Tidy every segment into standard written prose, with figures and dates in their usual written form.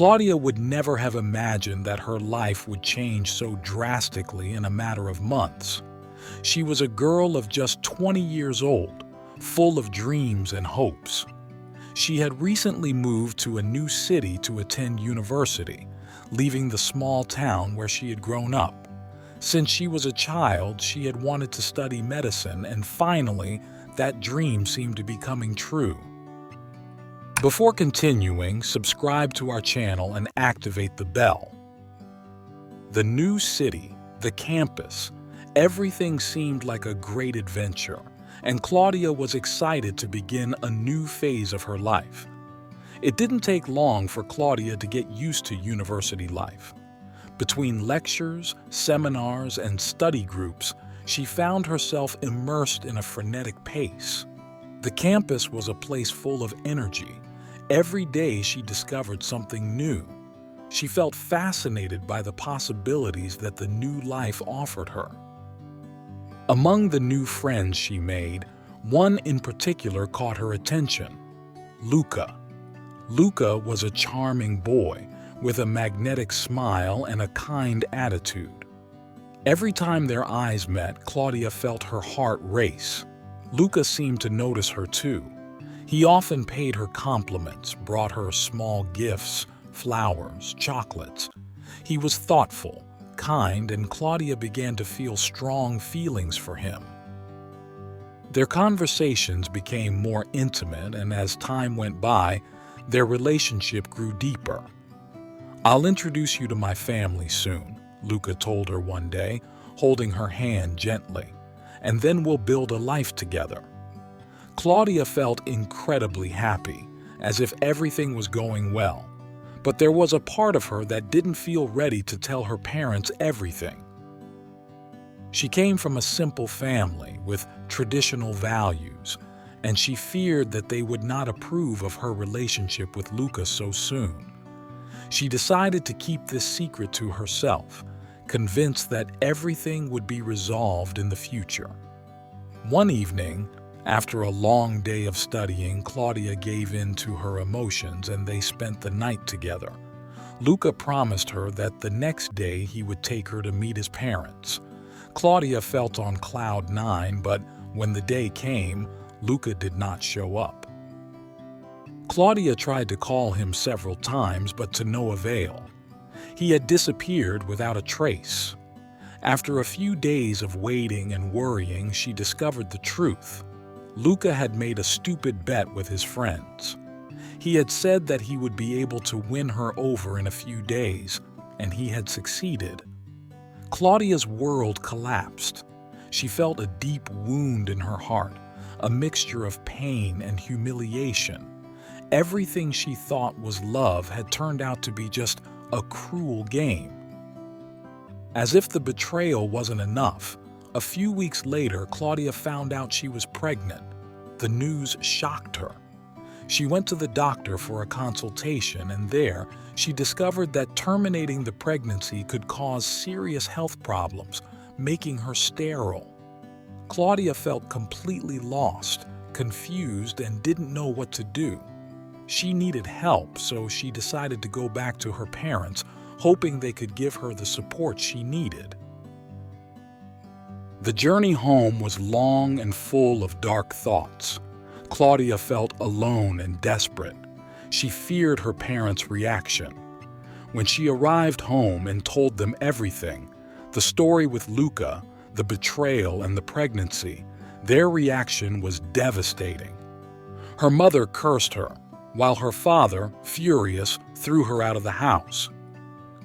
Claudia would never have imagined that her life would change so drastically in a matter of months. She was a girl of just 20 years old, full of dreams and hopes. She had recently moved to a new city to attend university, leaving the small town where she had grown up. Since she was a child, she had wanted to study medicine, and finally, that dream seemed to be coming true. Before continuing, subscribe to our channel and activate the bell. The new city, the campus, everything seemed like a great adventure, and Claudia was excited to begin a new phase of her life. It didn't take long for Claudia to get used to university life. Between lectures, seminars, and study groups, she found herself immersed in a frenetic pace. The campus was a place full of energy. Every day she discovered something new. She felt fascinated by the possibilities that the new life offered her. Among the new friends she made, one in particular caught her attention: Luca. Luca was a charming boy with a magnetic smile and a kind attitude. Every time their eyes met, Claudia felt her heart race. Luca seemed to notice her too. He often paid her compliments, brought her small gifts, flowers, chocolates. He was thoughtful, kind, and Claudia began to feel strong feelings for him. Their conversations became more intimate, and as time went by, their relationship grew deeper. "I'll introduce you to my family soon," Luca told her one day, holding her hand gently, "and then we'll build a life together." Claudia felt incredibly happy, as if everything was going well. But there was a part of her that didn't feel ready to tell her parents everything. She came from a simple family with traditional values, and she feared that they would not approve of her relationship with Luca so soon. She decided to keep this secret to herself, convinced that everything would be resolved in the future. One evening, after a long day of studying, Claudia gave in to her emotions and they spent the night together. Luca promised her that the next day he would take her to meet his parents. Claudia felt on cloud nine, but when the day came, Luca did not show up. Claudia tried to call him several times, but to no avail. He had disappeared without a trace. After a few days of waiting and worrying, she discovered the truth. Luca had made a stupid bet with his friends. He had said that he would be able to win her over in a few days, and he had succeeded. Claudia's world collapsed. She felt a deep wound in her heart, a mixture of pain and humiliation. Everything she thought was love had turned out to be just a cruel game. As if the betrayal wasn't enough, a few weeks later, Claudia found out she was pregnant. The news shocked her. She went to the doctor for a consultation, and there she discovered that terminating the pregnancy could cause serious health problems, making her sterile. Claudia felt completely lost, confused, and didn't know what to do. She needed help, so she decided to go back to her parents, hoping they could give her the support she needed. The journey home was long and full of dark thoughts. Claudia felt alone and desperate. She feared her parents' reaction. When she arrived home and told them everything, the story with Luca, the betrayal, and the pregnancy, their reaction was devastating. Her mother cursed her, while her father, furious, threw her out of the house.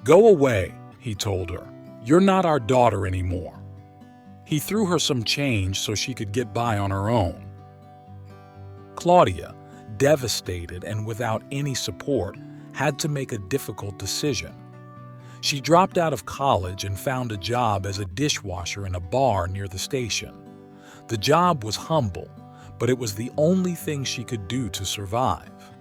"Go away," he told her. "You're not our daughter anymore." He threw her some change so she could get by on her own. Claudia, devastated and without any support, had to make a difficult decision. She dropped out of college and found a job as a dishwasher in a bar near the station. The job was humble, but it was the only thing she could do to survive.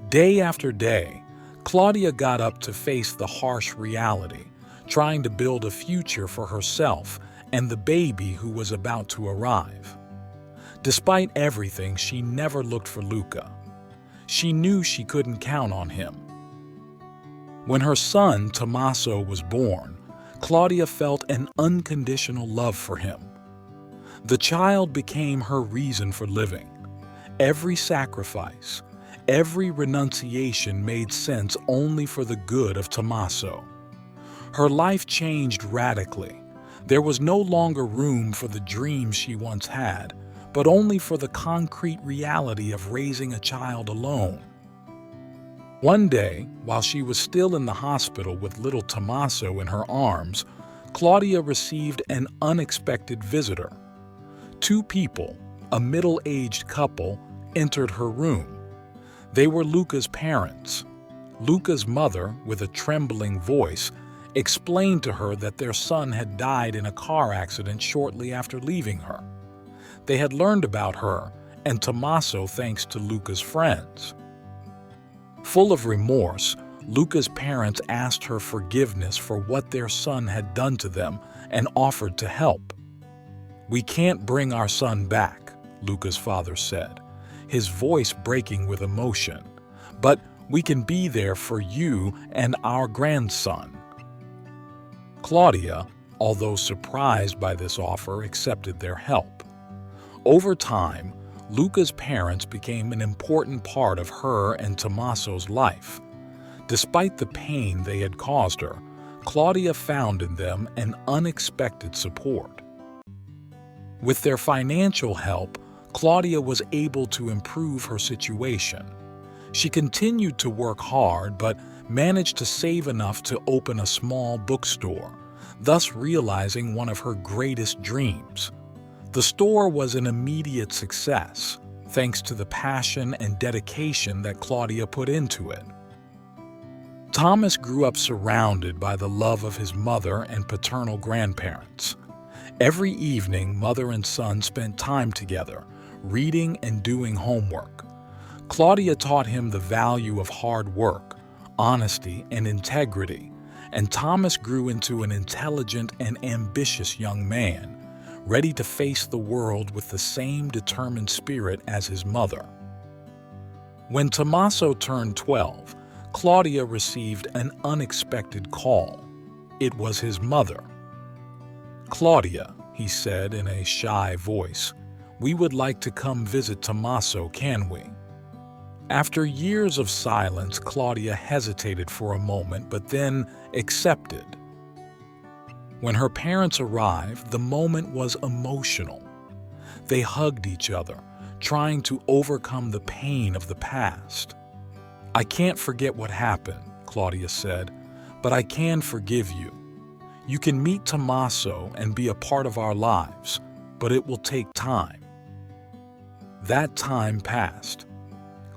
Day after day, Claudia got up to face the harsh reality, trying to build a future for herself and the baby who was about to arrive. Despite everything, she never looked for Luca. She knew she couldn't count on him. When her son, Tommaso, was born, Claudia felt an unconditional love for him. The child became her reason for living. Every sacrifice, every renunciation made sense only for the good of Tommaso. Her life changed radically. There was no longer room for the dreams she once had, but only for the concrete reality of raising a child alone. One day, while she was still in the hospital with little Tommaso in her arms, Claudia received an unexpected visitor. Two people, a middle-aged couple, entered her room. They were Luca's parents. Luca's mother, with a trembling voice, explained to her that their son had died in a car accident shortly after leaving her. They had learned about her and Tommaso thanks to Luca's friends. Full of remorse, Luca's parents asked her forgiveness for what their son had done to them and offered to help. "We can't bring our son back," Luca's father said, his voice breaking with emotion, "but we can be there for you and our grandson." Claudia, although surprised by this offer, accepted their help. Over time, Luca's parents became an important part of her and Tommaso's life. Despite the pain they had caused her, Claudia found in them an unexpected support. With their financial help, Claudia was able to improve her situation. She continued to work hard, but managed to save enough to open a small bookstore, thus realizing one of her greatest dreams. The store was an immediate success, thanks to the passion and dedication that Claudia put into it. Thomas grew up surrounded by the love of his mother and paternal grandparents. Every evening, mother and son spent time together, reading and doing homework. Claudia taught him the value of hard work, honesty, and integrity, and Thomas grew into an intelligent and ambitious young man, ready to face the world with the same determined spirit as his mother. When Tommaso turned 12, Claudia received an unexpected call. It was his mother. "Claudia," he said in a shy voice, "we would like to come visit Tommaso, can we?" After years of silence, Claudia hesitated for a moment, but then accepted. When her parents arrived, the moment was emotional. They hugged each other, trying to overcome the pain of the past. "I can't forget what happened," Claudia said, "but I can forgive you. You can meet Tommaso and be a part of our lives, but it will take time." That time passed.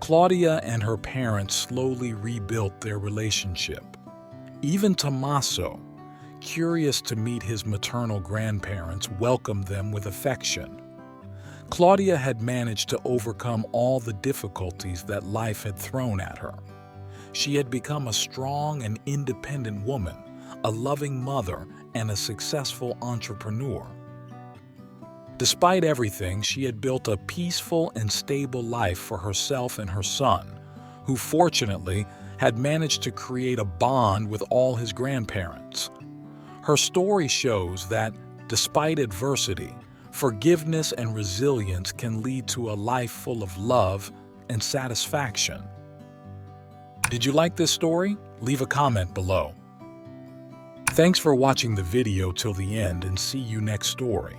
Claudia and her parents slowly rebuilt their relationship. Even Tommaso, curious to meet his maternal grandparents, welcomed them with affection. Claudia had managed to overcome all the difficulties that life had thrown at her. She had become a strong and independent woman, a loving mother, and a successful entrepreneur. Despite everything, she had built a peaceful and stable life for herself and her son, who fortunately had managed to create a bond with all his grandparents. Her story shows that, despite adversity, forgiveness and resilience can lead to a life full of love and satisfaction. Did you like this story? Leave a comment below. Thanks for watching the video till the end, and see you next story.